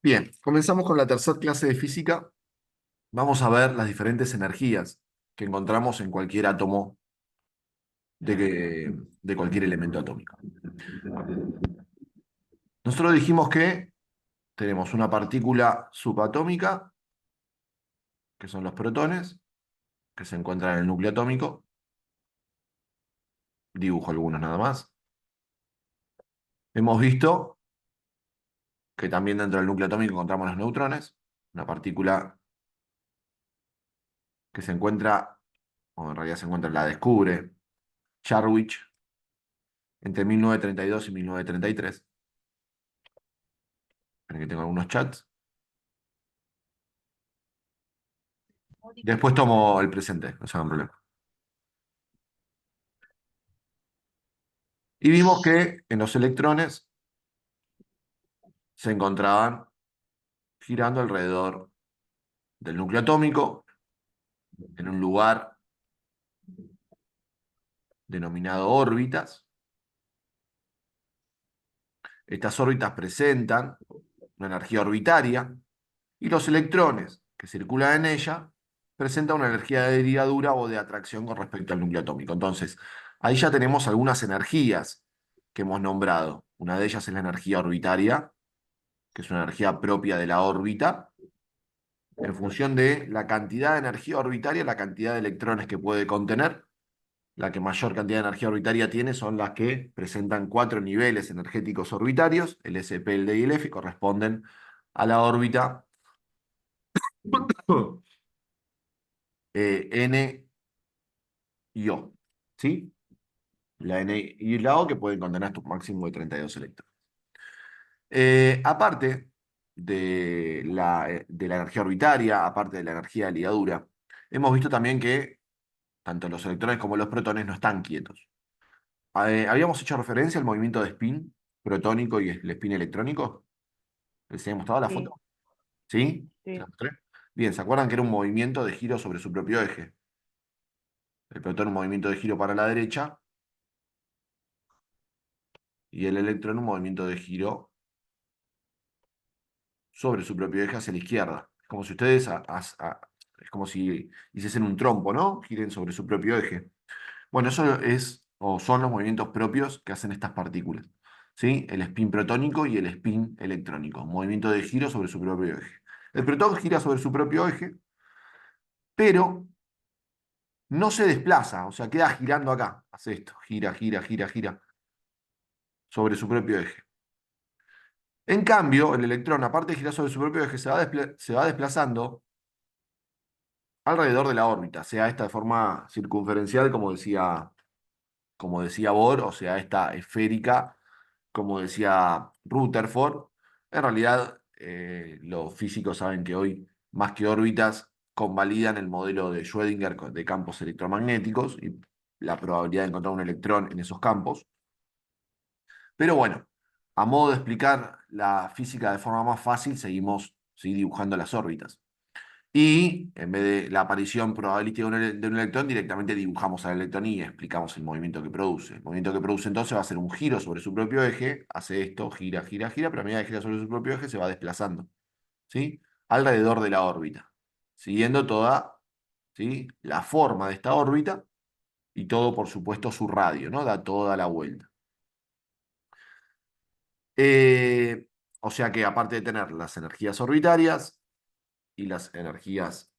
Bien, comenzamos con la tercera clase de física. Vamos a ver las diferentes energías que encontramos en cualquier átomo de cualquier elemento atómico. Nosotros dijimos que tenemos una partícula subatómica, que son los protones, que se encuentran en el núcleo atómico. Dibujo algunos nada más. Hemos visto que también dentro del núcleo atómico encontramos los neutrones, una partícula que se encuentra, o en realidad se encuentra, la descubre Charwich entre 1932 y 1933. Esperen que tengo algunos chats. Después tomo el presente, no se hagan problema. Y vimos que en los electrones se encontraban girando alrededor del núcleo atómico, en un lugar denominado órbitas. Estas órbitas presentan una energía orbitaria y los electrones que circulan en ella presentan una energía de ligadura o de atracción con respecto al núcleo atómico. Entonces, ahí ya tenemos algunas energías que hemos nombrado. Una de ellas es la energía orbitaria, que es una energía propia de la órbita, en función de la cantidad de energía orbitaria, la cantidad de electrones que puede contener. La que mayor cantidad de energía orbitaria tiene son las que presentan 4 niveles energéticos orbitarios, el SP, el D y el F, corresponden a la órbita N y O. ¿Sí? La N y la O que pueden contener hasta un máximo de 32 electrones. Aparte de la energía orbitaria, aparte de la energía de ligadura, hemos visto también que tanto los electrones como los protones no están quietos. Habíamos hecho referencia al movimiento de spin protónico y el spin electrónico. ¿Les había mostrado la Sí, foto? ¿Sí? ¿Se la sí, mostré? Bien, ¿se acuerdan que era un movimiento de giro sobre su propio eje? El protón un movimiento de giro para la derecha y el electrón un movimiento de giro sobre su propio eje hacia la izquierda. Es como si ustedes es como si hiciesen un trompo, ¿no? Giren sobre su propio eje. Bueno, eso es o son los movimientos propios que hacen estas partículas. ¿Sí? El spin protónico y el spin electrónico. Movimiento de giro sobre su propio eje. El protón gira sobre su propio eje, pero no se desplaza, o sea, queda girando acá. Hace esto, gira, gira, gira, gira sobre su propio eje. En cambio, el electrón, aparte de girar sobre su propio eje, se va desplazando alrededor de la órbita, sea esta de forma circunferencial, como decía Bohr, o sea esta esférica, como decía Rutherford. En realidad, los físicos saben que hoy, más que órbitas, convalidan el modelo de Schrödinger de campos electromagnéticos y la probabilidad de encontrar un electrón en esos campos. Pero bueno, a modo de explicar la física de forma más fácil, seguimos, ¿sí?, dibujando las órbitas. Y en vez de la aparición probabilística de un electrón, directamente dibujamos al electrón y explicamos el movimiento que produce. El movimiento que produce entonces va a ser un giro sobre su propio eje, hace esto, gira, gira, gira, pero a medida que gira sobre su propio eje se va desplazando, ¿sí? Alrededor de la órbita, siguiendo toda, ¿sí?, la forma de esta órbita y todo, por supuesto, su radio, ¿no? Da toda la vuelta. Eh, o sea que aparte de tener las energías orbitarias y las energías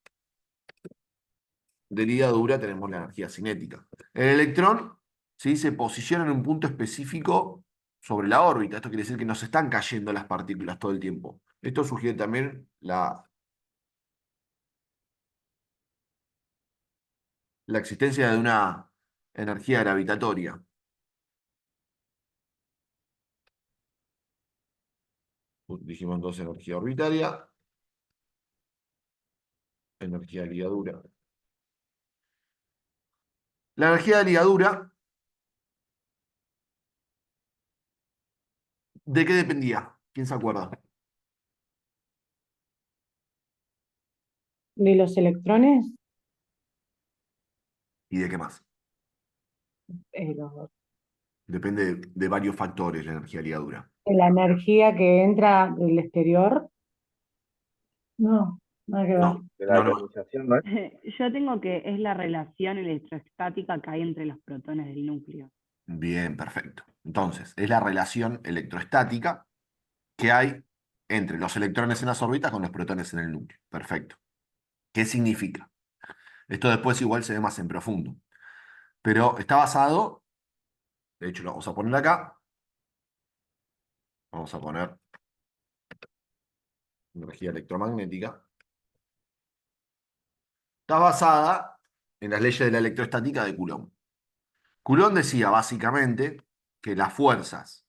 de ligadura, tenemos la energía cinética. El electrón, ¿sí?, se posiciona en un punto específico sobre la órbita. Esto quiere decir que no se están cayendo las partículas todo el tiempo. Esto sugiere también la existencia de una energía gravitatoria. Dijimos entonces energía orbitaria, energía de ligadura. La energía de ligadura, ¿de qué dependía? ¿Quién se acuerda? de los electrones, ¿Y de qué más? los- Depende de varios factores la energía de ligadura. de la energía que entra del exterior, No, nada que ver. No, De la no, no. atomización, ¿no es? Yo tengo que es la relación electrostática que hay entre los protones del núcleo. Bien, perfecto. Entonces, es la relación electrostática que hay entre los electrones en las órbitas con los protones en el núcleo. Perfecto. ¿Qué significa? Esto después igual se ve más en profundo. Pero está basado, de hecho lo vamos a poner acá, vamos a poner energía electromagnética. Está basada en las leyes de la electrostática de Coulomb. Coulomb decía básicamente que las fuerzas,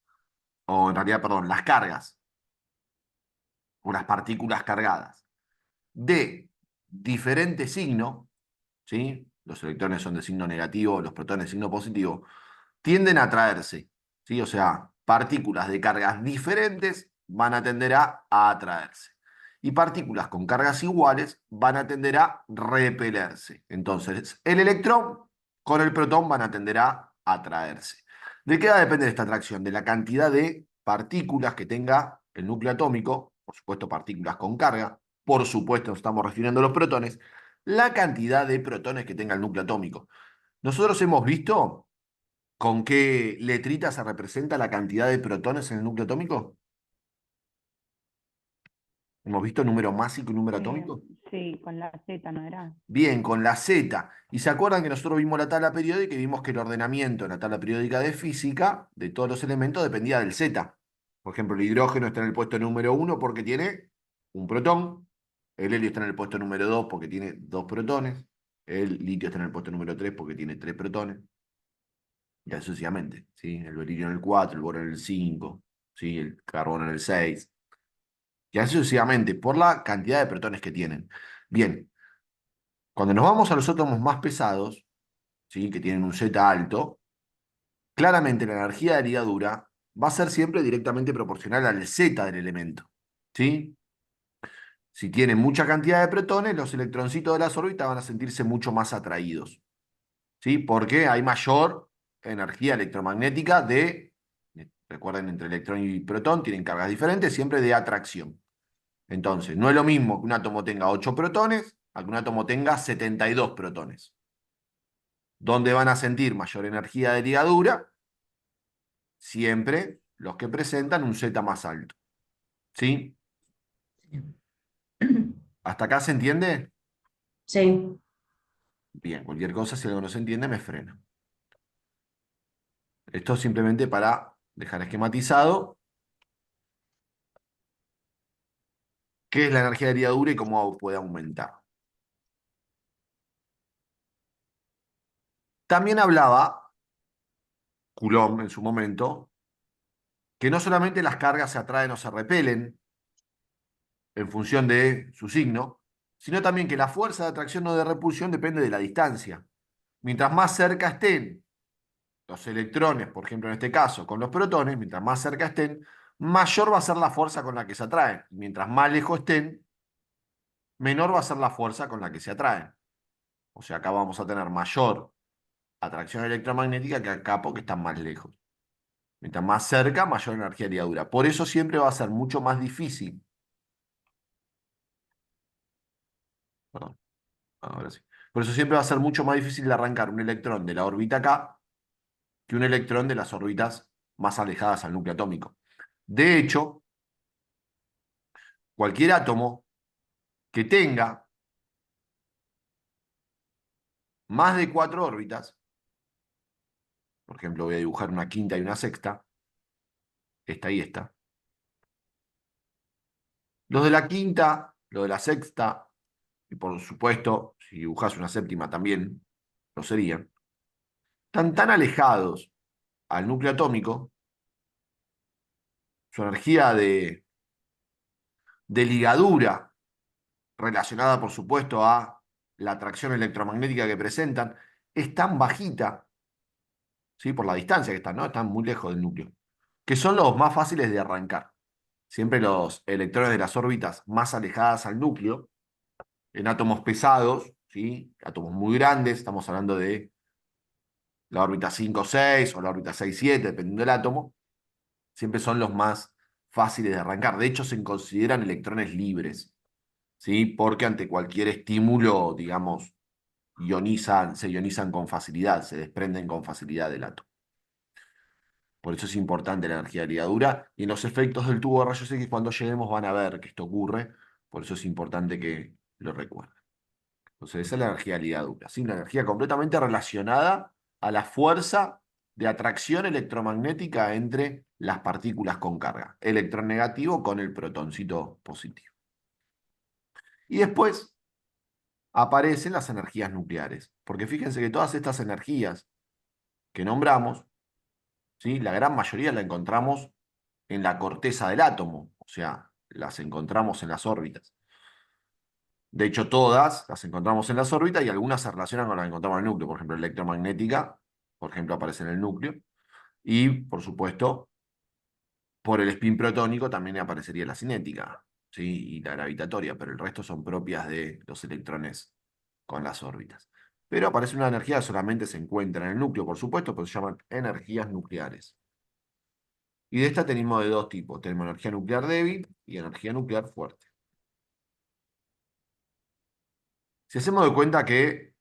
o en realidad, perdón, las cargas o las partículas cargadas de diferente signo, ¿sí? Los electrones son de signo negativo, los protones de signo positivo, tienden a atraerse, ¿sí? O sea, partículas de cargas diferentes van a tender a atraerse. Y partículas con cargas iguales van a tender a repelerse. Entonces, el electrón con el protón van a tender a atraerse. ¿De qué va a depender esta atracción? De la cantidad de partículas que tenga el núcleo atómico, por supuesto partículas con carga, por supuesto nos estamos refiriendo a los protones, la cantidad de protones que tenga el núcleo atómico. Nosotros hemos visto con qué letrita se representa la cantidad de protones en el núcleo atómico. ¿Hemos visto número másico y número Eh, atómico? sí, con la Z, ¿no era? Bien, con la Z. ¿Y se acuerdan que nosotros vimos la tabla periódica y vimos que el ordenamiento en la tabla periódica de física de todos los elementos dependía del Z? Por ejemplo, el hidrógeno está en el puesto número uno porque tiene un protón, el helio está en el puesto número 2 porque tiene dos protones, el litio está en el puesto número 3 porque tiene tres protones, y así sucesivamente, ¿sí? El berilia en el 4, el boro en el 5, ¿sí? El carbono en el 6, y así sucesivamente, por la cantidad de protones que tienen. Bien, cuando nos vamos a los átomos más pesados, ¿sí? Que tienen un Z alto, claramente la energía de ligadura va a ser siempre directamente proporcional al Z del elemento, ¿sí? Si tienen mucha cantidad de protones, los electroncitos de las órbitas van a sentirse mucho más atraídos, ¿sí? Porque hay mayor energía electromagnética recuerden, entre electrón y protón tienen cargas diferentes, siempre de atracción. Entonces, no es lo mismo que un átomo tenga 8 protones a que un átomo tenga 72 protones. ¿Dónde van a sentir mayor energía de ligadura? Siempre los que presentan un Z más alto. ¿Sí? ¿Hasta acá se entiende? Sí, Bien, cualquier cosa, si algo no se entiende, me freno. Esto es simplemente para dejar esquematizado qué es la energía de ligadura y cómo puede aumentar. También hablaba Coulomb en su momento que no solamente las cargas se atraen o se repelen en función de su signo, sino también que la fuerza de atracción o de repulsión depende de la distancia. Mientras más cerca estén los electrones, por ejemplo en este caso, con los protones, mientras más cerca estén, mayor va a ser la fuerza con la que se atraen. Y mientras más lejos estén, menor va a ser la fuerza con la que se atraen. O sea, acá vamos a tener mayor atracción electromagnética que acá porque están más lejos. Mientras más cerca, mayor energía de ligadura. Por eso siempre va a ser mucho más difícil. Perdón, ahora sí. Por eso siempre va a ser mucho más difícil de arrancar un electrón de la órbita K que un electrón de las órbitas más alejadas al núcleo atómico. De hecho, cualquier átomo que tenga más de cuatro órbitas, por ejemplo, voy a dibujar una quinta y una sexta, esta y esta. Los de la quinta, los de la sexta, y por supuesto, si dibujas una séptima también lo serían, están tan alejados al núcleo atómico, su energía de ligadura, relacionada por supuesto a la atracción electromagnética que presentan, es tan bajita, ¿sí? Por la distancia que están, ¿no? Están muy lejos del núcleo, que son los más fáciles de arrancar. Siempre los electrones de las órbitas más alejadas al núcleo, en átomos pesados, ¿sí? Átomos muy grandes, estamos hablando de la órbita 5-6 o la órbita 6-7, dependiendo del átomo, siempre son los más fáciles de arrancar. De hecho, se consideran electrones libres. ¿sí? Porque ante cualquier estímulo, digamos, se ionizan con facilidad, se desprenden con facilidad del átomo. Por eso es importante la energía de ligadura. Y en los efectos del tubo de rayos X, cuando lleguemos, van a ver que esto ocurre. Por eso es importante que lo recuerden. Entonces, esa es la energía de ligadura, ¿sí? Una energía completamente relacionada a la fuerza de atracción electromagnética entre las partículas con carga. Electrón negativo con el protoncito positivo. Y después aparecen las energías nucleares. Porque fíjense que todas estas energías que nombramos, ¿sí? La gran mayoría la encontramos en la corteza del átomo, o sea, las encontramos en las órbitas. De hecho, todas las encontramos en las órbitas y algunas se relacionan con las que encontramos en el núcleo. Por ejemplo, electromagnética, por ejemplo, aparece en el núcleo. Y, por supuesto, por el spin protónico también aparecería la cinética, ¿sí? Y la gravitatoria, pero el resto son propias de los electrones con las órbitas. Pero aparece una energía que solamente se encuentra en el núcleo, por supuesto, pero se llaman energías nucleares. Y de esta tenemos de dos tipos. Tenemos energía nuclear débil y energía nuclear fuerte. Si hacemos de cuenta que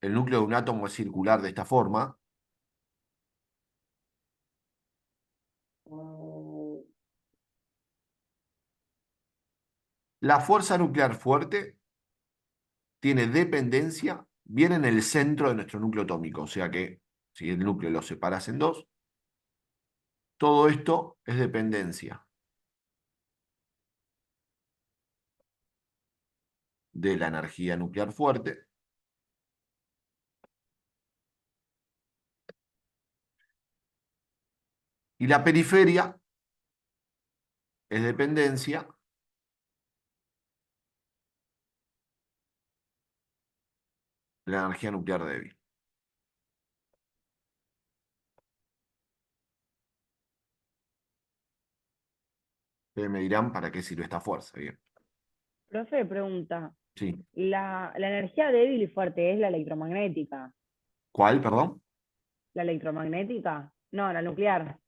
el núcleo de un átomo es circular de esta forma, la fuerza nuclear fuerte tiene dependencia bien en el centro de nuestro núcleo atómico. O sea que si el núcleo lo separas en dos, todo esto es dependencia de la energía nuclear fuerte. Y la periferia es dependencia de la energía nuclear débil. Ustedes me dirán para qué sirve esta fuerza. Bien. Profe, pregunta, Sí. la energía débil y fuerte es la electromagnética. ¿Cuál, perdón? ¿La electromagnética? No, la nuclear.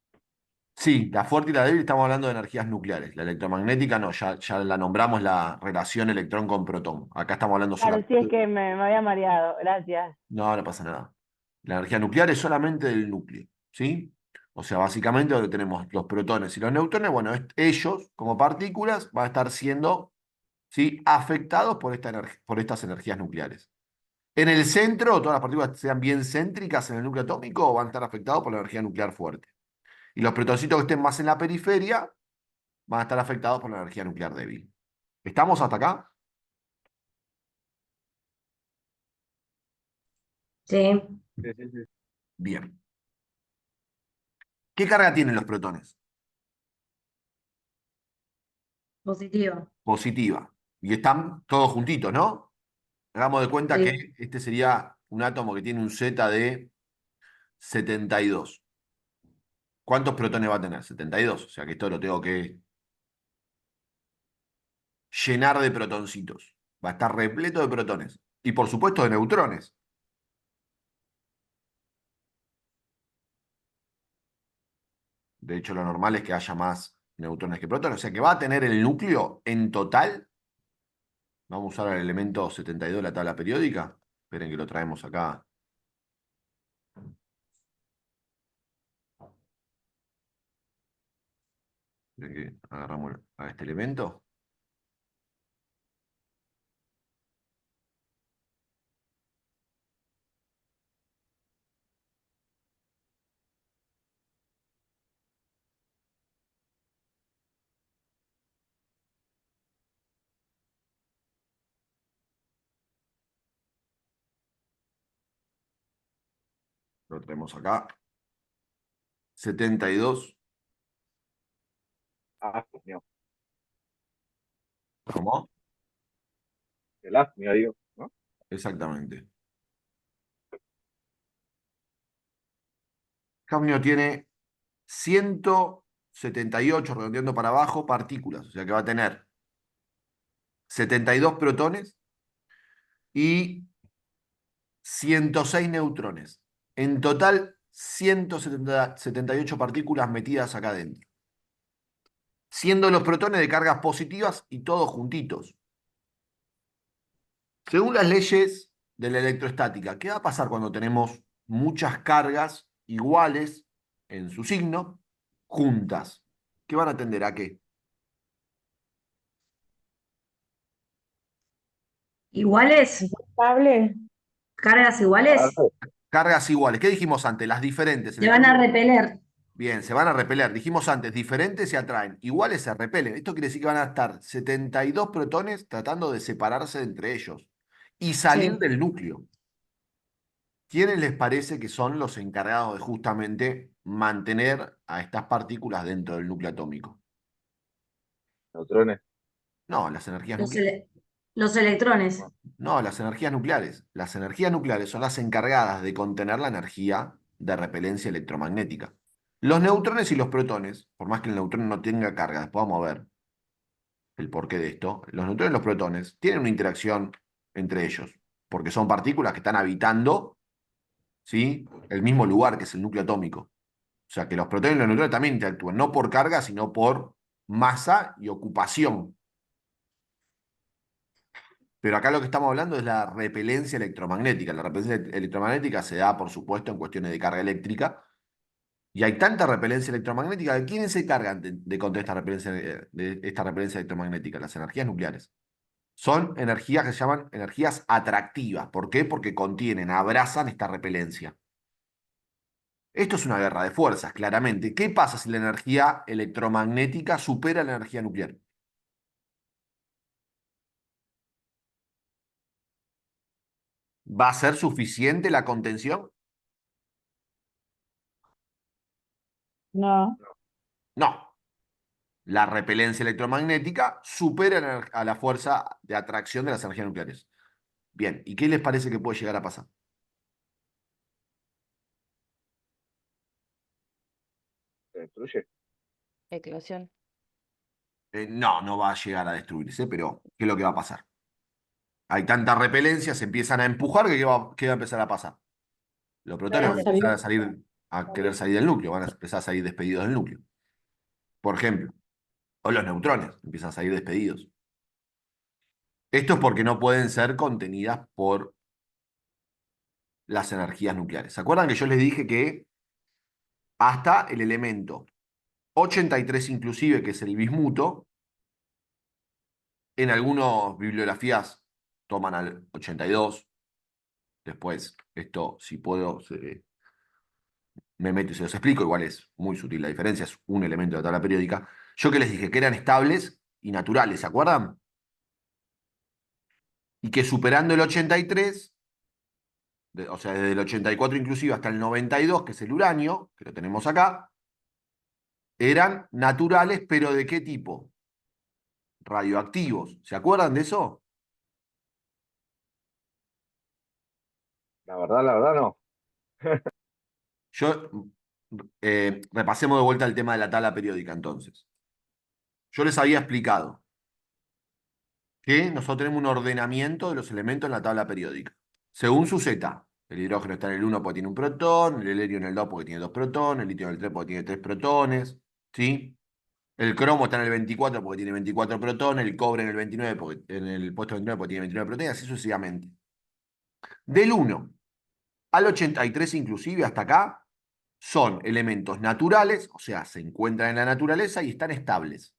Sí, la fuerte y la débil estamos hablando de energías nucleares. La electromagnética no, ya la nombramos la relación electrón con protón. Acá estamos hablando Claro, solamente. sí, es que me había mareado. Gracias. No, no pasa nada. La energía nuclear es solamente del núcleo, ¿sí? O sea, básicamente donde tenemos los protones y los neutrones, bueno, ellos como partículas van a estar siendo, ¿sí? Afectados por, por estas energías nucleares. En el centro, todas las partículas sean bien céntricas en el núcleo atómico, van a estar afectados por la energía nuclear fuerte. Y los protoncitos que estén más en la periferia van a estar afectados por la energía nuclear débil. ¿Estamos hasta acá? Sí, Sí, sí, sí. Bien. ¿Qué carga tienen los protones? positivo. Positiva. Y están todos juntitos, ¿no? Hagamos de cuenta Sí, que este sería un átomo que tiene un Z de 72. ¿Cuántos protones va a tener? 72. O sea que esto lo tengo que llenar de protoncitos. Va a estar repleto de protones. Y por supuesto de neutrones. De hecho, lo normal es que haya más neutrones que protones. O sea que va a tener el núcleo en total. Vamos a usar el elemento 72 de la tabla periódica. Esperen que lo traemos acá. Esperen que agarramos a este elemento. Lo traemos acá. 72. Ah, Dios mío. ¿Cómo? El apnea, digo, ¿no? Exactamente. Cadmio tiene 178, redondeando para abajo, partículas. O sea que va a tener 72 protones y 106 neutrones. En total, 178 partículas metidas acá adentro. Siendo los protones de cargas positivas y todos juntitos. Según las leyes de la electrostática, ¿qué va a pasar cuando tenemos muchas cargas iguales en su signo juntas? ¿Qué van a tender a qué? ¿Iguales? Estable. ¿Cargas iguales? Cargas iguales. ¿Qué dijimos antes? Las diferentes. Se van a repeler. Bien, se van a repeler. Dijimos antes, diferentes se atraen, iguales se repelen. Esto quiere decir que van a estar 72 protones tratando de separarse entre ellos y salir Sí. del núcleo. ¿Quiénes les parece que son los encargados de justamente mantener a estas partículas dentro del núcleo atómico? Neutrones. No, las energías Los, nucleares. los electrones. No, las energías nucleares. Las energías nucleares son las encargadas de contener la energía de repelencia electromagnética. Los neutrones y los protones, por más que el neutrón no tenga carga, después vamos a ver el porqué de esto, los neutrones y los protones tienen una interacción entre ellos, porque son partículas que están habitando, ¿sí?, el mismo lugar que es el núcleo atómico. O sea que los protones y los neutrones también interactúan, no por carga, sino por masa y ocupación. Pero acá lo que estamos hablando es la repelencia electromagnética. La repelencia electromagnética se da, por supuesto, en cuestiones de carga eléctrica. Y hay tanta repelencia electromagnética que ¿quiénes se cargan de contra de esta repelencia electromagnética? Las energías nucleares. Son energías que se llaman energías atractivas. ¿Por qué? Porque contienen, abrazan esta repelencia. Esto es una guerra de fuerzas, claramente. ¿Qué pasa si la energía electromagnética supera la energía nuclear? ¿Va a ser suficiente la contención? No. No. La repelencia electromagnética supera a la fuerza de atracción de las energías nucleares. Bien, ¿y qué les parece que puede llegar a pasar? Se destruye. Eclosión. No, no va a llegar a destruirse, pero ¿qué es lo que va a pasar? Hay tanta repelencia, se empiezan a empujar, que qué va a empezar a pasar? Los protones van a empezar a salir, a querer salir del núcleo, van a empezar a salir despedidos del núcleo. Por ejemplo, o los neutrones empiezan a salir despedidos. Esto es porque no pueden ser contenidas por las energías nucleares. ¿Se acuerdan que yo les dije que hasta el elemento 83 inclusive, que es el bismuto, en algunas bibliografías toman al 82, después esto, si puedo, me meto y se los explico, igual es muy sutil la diferencia, es un elemento de la tabla periódica. Yo que les dije que eran estables y naturales, ¿se acuerdan? Y que superando el 83, o sea, desde el 84 inclusive hasta el 92, que es el uranio, que lo tenemos acá, eran naturales, pero ¿de qué tipo? Radioactivos. ¿Se acuerdan de eso? La verdad no. Yo, repasemos de vuelta el tema de la tabla periódica entonces. Yo les había explicado que nosotros tenemos un ordenamiento de los elementos en la tabla periódica. Según su Z, el hidrógeno está en el 1 porque tiene un protón, el helio en el 2 porque tiene 2 protones, el litio en el 3 porque tiene 3 protones, ¿sí? El cromo está en el 24 porque tiene 24 protones, el cobre en el 29 porque, en el puesto 29 porque tiene 29 protones, así sucesivamente. Del 1 al 83 inclusive hasta acá son elementos naturales, o sea, se encuentran en la naturaleza y están estables.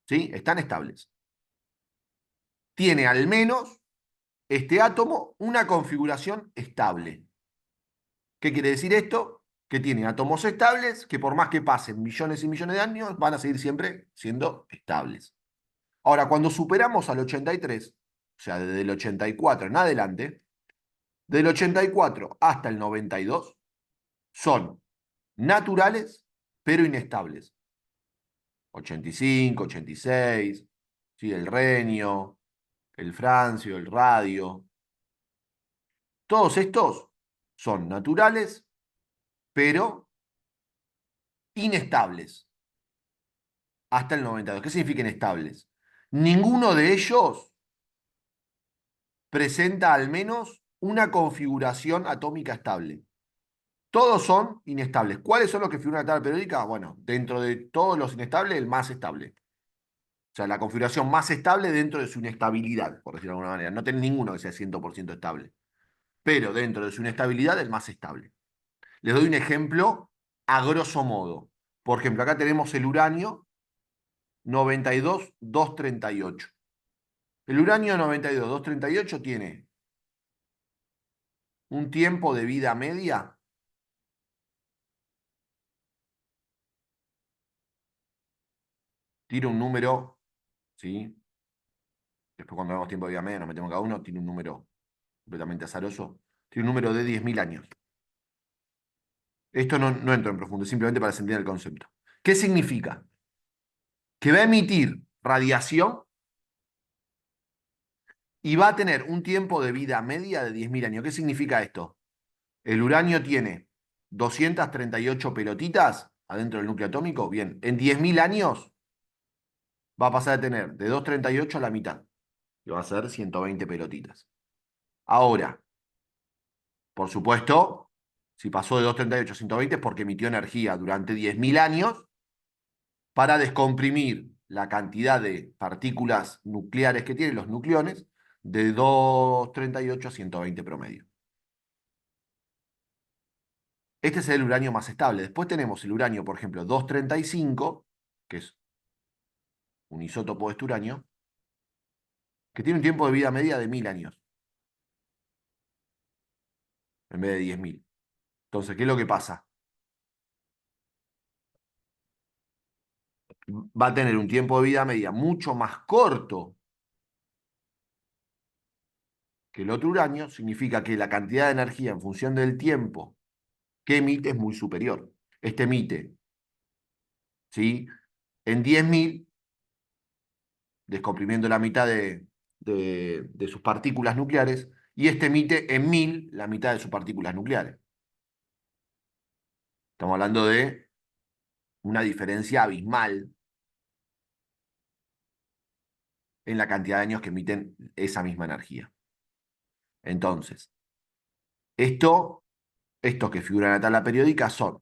¿Sí? Están estables. Tiene al menos este átomo una configuración estable. ¿Qué quiere decir esto? Que tiene átomos estables que por más que pasen millones y millones de años van a seguir siempre siendo estables. Ahora, cuando superamos al 83, o sea, desde el 84 en adelante, del 84 hasta el 92, son naturales pero inestables. 85, 86, ¿sí? El renio, el francio, el radio. Todos estos son naturales, pero inestables hasta el 92. ¿Qué significa inestables? Ninguno de ellos presenta al menos una configuración atómica estable. Todos son inestables. ¿Cuáles son los que figuran en la tabla periódica? Bueno, dentro de todos los inestables, el más estable. O sea, la configuración más estable dentro de su inestabilidad, por decirlo de alguna manera. No tenés ninguno que sea 100% estable. Pero dentro de su inestabilidad, el más estable. Les doy un ejemplo a grosso modo. Por ejemplo, acá tenemos el uranio 92,238. El uranio 92,238 tiene un tiempo de vida media tira un número, ¿sí? Después cuando vemos tiempo de vida media nos metemos cada uno, tiene un número completamente azaroso, tiene un número de 10.000 años. Esto no entro en profundo, simplemente para sentir el concepto. ¿Qué significa? Que va a emitir radiación y va a tener un tiempo de vida media de 10.000 años. ¿Qué significa esto? El uranio tiene 238 pelotitas adentro del núcleo atómico. Bien, en 10.000 años va a pasar a tener de 238 a la mitad, que va a ser 120 pelotitas. Ahora, por supuesto, si pasó de 238 a 120 es porque emitió energía durante 10.000 años para descomprimir la cantidad de partículas nucleares que tienen los nucleones de 238 a 120 promedio. Este es el uranio más estable. Después tenemos el uranio, por ejemplo, 235, que es un isótopo de este uranio, que tiene un tiempo de vida media de 1.000 años, en vez de 10.000. Entonces, ¿qué es lo que pasa? Va a tener un tiempo de vida media mucho más corto que el otro uranio, significa que la cantidad de energía en función del tiempo que emite es muy superior. Este emite, ¿sí?, en 10.000, descomprimiendo la mitad de sus partículas nucleares, y este emite en 1.000 la mitad de sus partículas nucleares. Estamos hablando de una diferencia abismal en la cantidad de años que emiten esa misma energía. Entonces, estos que figuran en la tabla periódica son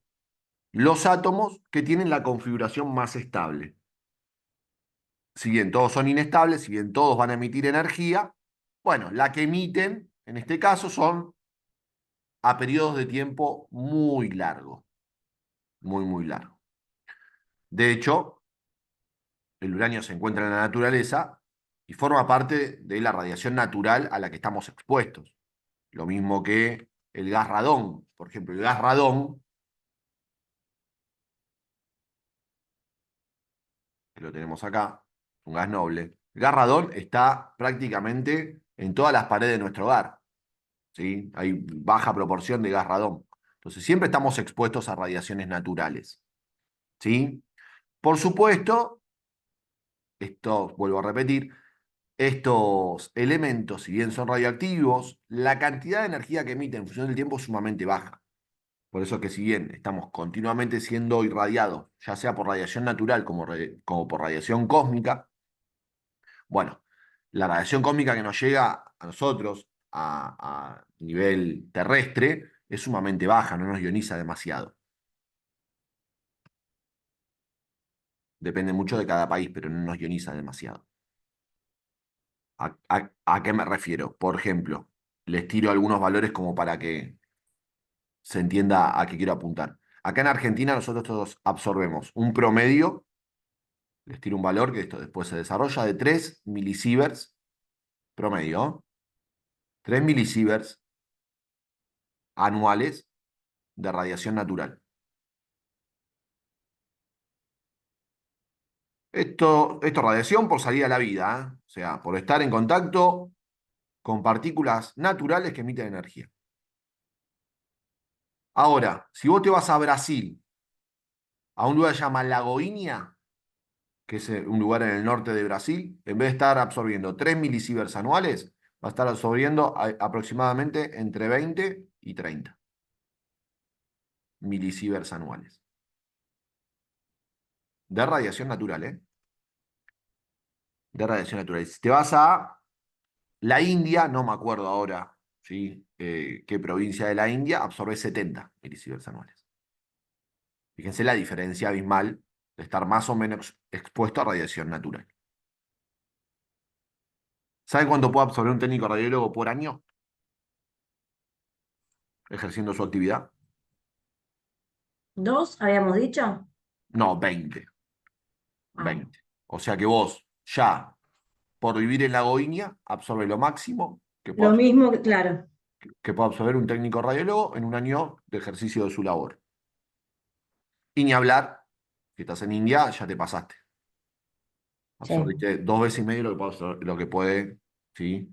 los átomos que tienen la configuración más estable. Si bien todos son inestables, si bien todos van a emitir energía, bueno, la que emiten, en este caso, son a periodos de tiempo muy largos, muy largos. De hecho, el uranio se encuentra en la naturaleza y forma parte de la radiación natural a la que estamos expuestos. Lo mismo que el gas radón. Por ejemplo, el gas radón, que lo tenemos acá, un gas noble. El gas radón está prácticamente en todas las paredes de nuestro hogar, ¿sí? Hay baja proporción de gas radón. Entonces, siempre estamos expuestos a radiaciones naturales, ¿sí? Por supuesto, esto, vuelvo a repetir, estos elementos, si bien son radioactivos, la cantidad de energía que emiten en función del tiempo es sumamente baja. Por eso que si bien estamos continuamente siendo irradiados, ya sea por radiación natural como por radiación cósmica, bueno, la radiación cósmica que nos llega a nosotros a nivel terrestre es sumamente baja, no nos ioniza demasiado. Depende mucho de cada país, pero no nos ioniza demasiado. ¿A qué me refiero? Por ejemplo, les tiro algunos valores como para que se entienda a qué quiero apuntar. Acá en Argentina nosotros todos absorbemos un promedio, les tiro un valor que esto después se desarrolla, de 3 milisieverts promedio, ¿no? 3 milisieverts anuales de radiación natural. Esto es radiación por salir a la vida, ¿eh? O sea, por estar en contacto con partículas naturales que emiten energía. Ahora, si vos te vas a Brasil, a un lugar que se llama Lagoinha, que es un lugar en el norte de Brasil, en vez de estar absorbiendo 3 milisieverts anuales, va a estar absorbiendo aproximadamente entre 20 y 30 milisieverts anuales. De radiación natural, ¿eh? De radiación natural. Si te vas a la India, no me acuerdo ahora, ¿sí?, qué provincia de la India, absorbe 70 milisieverts anuales. Fíjense la diferencia abismal de estar más o menos expuesto a radiación natural. ¿Saben cuánto puede absorber un técnico radiólogo por año ejerciendo su actividad? ¿2 habíamos dicho? No, 20. Ah, 20. O sea que vos ya, por vivir en la Goiña, absorbe lo máximo lo mismo, claro. que puede absorber un técnico radiólogo en un año de ejercicio de su labor. Y ni hablar, si estás en India, ya te pasaste. Sí. Absorbiste 2 veces y medio lo que puede, ¿sí?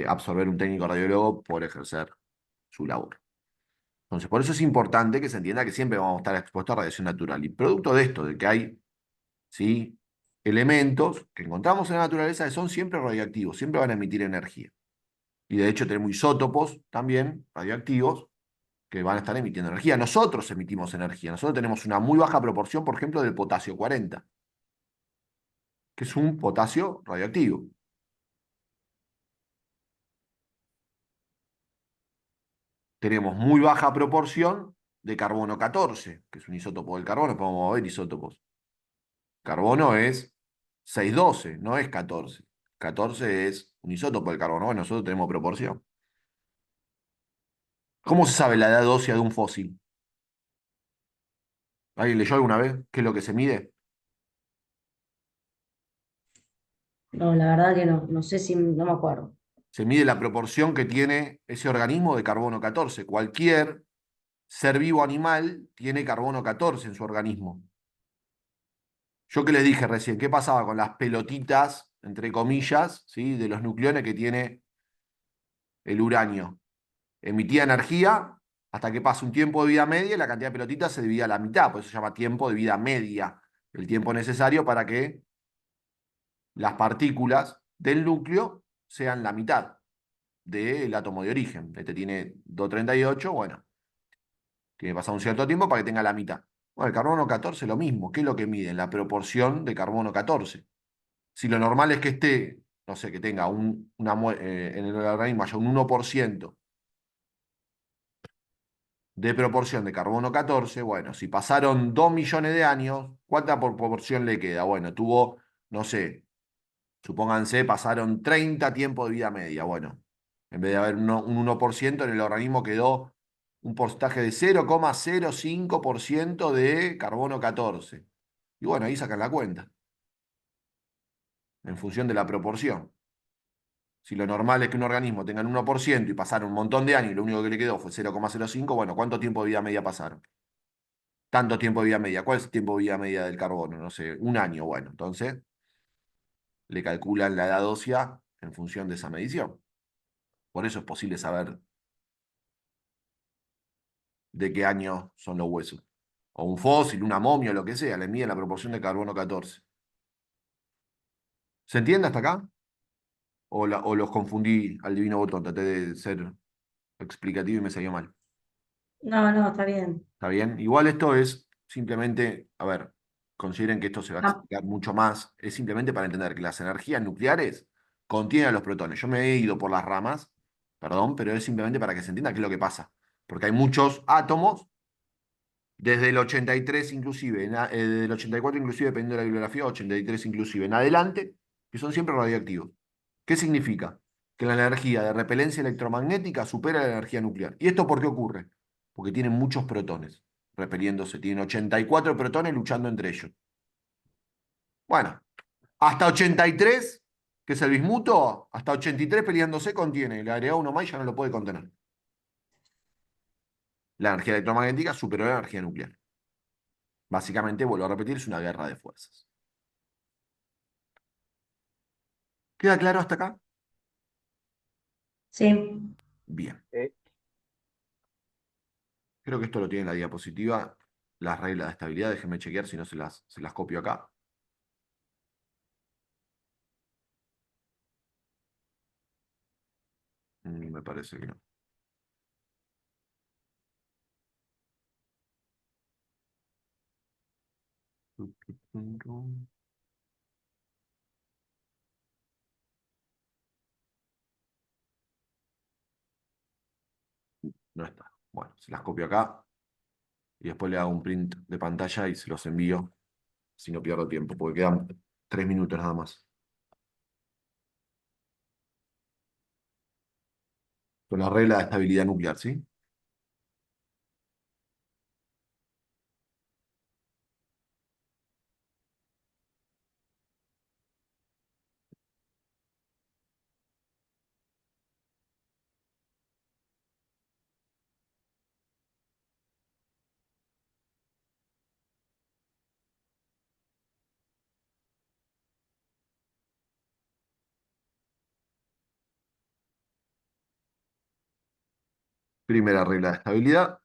Absorber un técnico radiólogo por ejercer su labor. Entonces, por eso es importante que se entienda que siempre vamos a estar expuestos a radiación natural. Y producto de esto, de que hay, ¿sí?, elementos que encontramos en la naturaleza que son siempre radioactivos, siempre van a emitir energía. Y de hecho tenemos isótopos también radioactivos que van a estar emitiendo energía. Nosotros emitimos energía. Nosotros tenemos una muy baja proporción, por ejemplo, del potasio 40, que es un potasio radioactivo. Tenemos muy baja proporción de carbono 14, que es un isótopo del carbono. Podemos ver isótopos. Carbono es 612, no es 14. 14 es un isótopo del carbono. Bueno, nosotros tenemos proporción. ¿Cómo se sabe la edad ósea de un fósil? ¿Alguien leyó alguna vez qué es lo que se mide? No, la verdad que no, no sé si, no me acuerdo. Se mide la proporción que tiene ese organismo de carbono 14. Cualquier ser vivo animal tiene carbono 14 en su organismo. Yo que les dije recién, ¿qué pasaba con las pelotitas, entre comillas, ¿sí?, de los nucleones que tiene el uranio? Emitía energía hasta que pasa un tiempo de vida media y la cantidad de pelotitas se divide a la mitad, por eso se llama tiempo de vida media, el tiempo necesario para que las partículas del núcleo sean la mitad del átomo de origen. Este tiene 238, bueno, tiene que pasar un cierto tiempo para que tenga la mitad. Bueno, el carbono 14 es lo mismo. ¿Qué es lo que mide? La proporción de carbono 14. Si lo normal es que esté, no sé, que tenga en el organismo haya un 1% de proporción de carbono 14, bueno, si pasaron 2 millones de años, ¿cuánta proporción le queda? Bueno, tuvo, no sé, supónganse, pasaron 30 tiempos de vida media. Bueno, en vez de haber un 1%, en el organismo quedó un porcentaje de 0,05% de carbono 14. Y bueno, ahí sacan la cuenta, en función de la proporción. Si lo normal es que un organismo tenga un 1% y pasaron un montón de años y lo único que le quedó fue 0,05, bueno, ¿cuánto tiempo de vida media pasaron? Tanto tiempo de vida media. ¿Cuál es el tiempo de vida media del carbono? No sé, un año. Bueno, entonces le calculan la edad ósea en función de esa medición. Por eso es posible saber de qué año son los huesos. O un fósil, una momia, lo que sea, le miden la proporción de carbono 14. ¿Se entiende hasta acá? ¿O los confundí al divino botón? Traté de ser explicativo y me salió mal. No, no, está bien. ¿Está bien? Igual esto es simplemente, a ver, consideren que esto se va a Ah, explicar mucho más. Es simplemente para entender que las energías nucleares contienen a los protones. Yo me he ido por las ramas, perdón, pero es simplemente para que se entienda qué es lo que pasa. Porque hay muchos átomos, desde el 83 inclusive, desde el 84 inclusive, dependiendo de la bibliografía, 83 inclusive en adelante, que son siempre radioactivos. ¿Qué significa? Que la energía de repelencia electromagnética supera la energía nuclear. ¿Y esto por qué ocurre? Porque tienen muchos protones repeliéndose. Tienen 84 protones luchando entre ellos. Bueno, hasta 83, que es el bismuto, hasta 83 peleándose contiene. Le agrega uno más y ya no lo puede contener. La energía electromagnética superó la energía nuclear. Básicamente, vuelvo a repetir, es una guerra de fuerzas. ¿Queda claro hasta acá? sí, Bien. Eh, Creo que esto lo tiene en la diapositiva. Las reglas de estabilidad, déjenme chequear si no se las copio acá. Me parece que no. No está. Bueno, se las copio acá y después le hago un print de pantalla y se los envío si no pierdo tiempo, porque quedan 3 minutos nada más. Con la regla de estabilidad nuclear, ¿sí? Primera regla de estabilidad.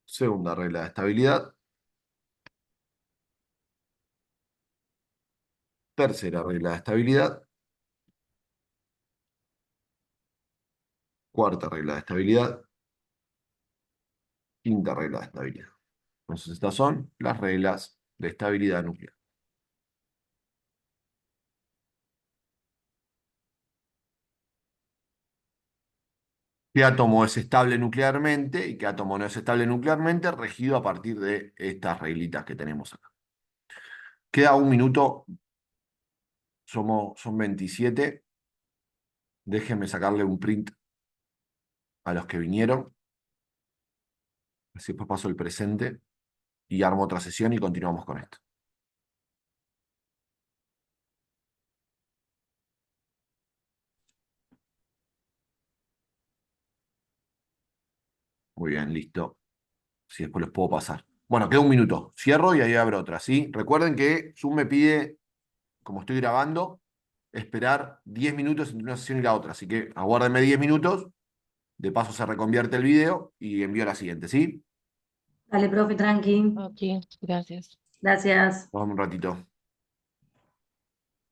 Segunda regla de estabilidad. Tercera regla de estabilidad. Cuarta regla de estabilidad. Quinta regla de estabilidad. Entonces estas son las reglas de estabilidad nuclear. ¿Qué átomo es estable nuclearmente y qué átomo no es estable nuclearmente? Regido a partir de estas reglitas que tenemos acá. Queda un minuto. Son 27. Déjenme sacarle un print a los que vinieron. Así después paso el presente y armo otra sesión y continuamos con esto. Muy bien, listo. Si después los puedo pasar. Bueno, queda un minuto. Cierro y ahí abro otra, ¿sí? Recuerden que Zoom me pide, como estoy grabando, esperar 10 minutos entre una sesión y la otra. Así que aguárdenme 10 minutos. De paso se reconvierte el video y envío la siguiente, ¿sí? Dale, profe, tranqui. Ok, gracias. Gracias. Nos vemos un ratito.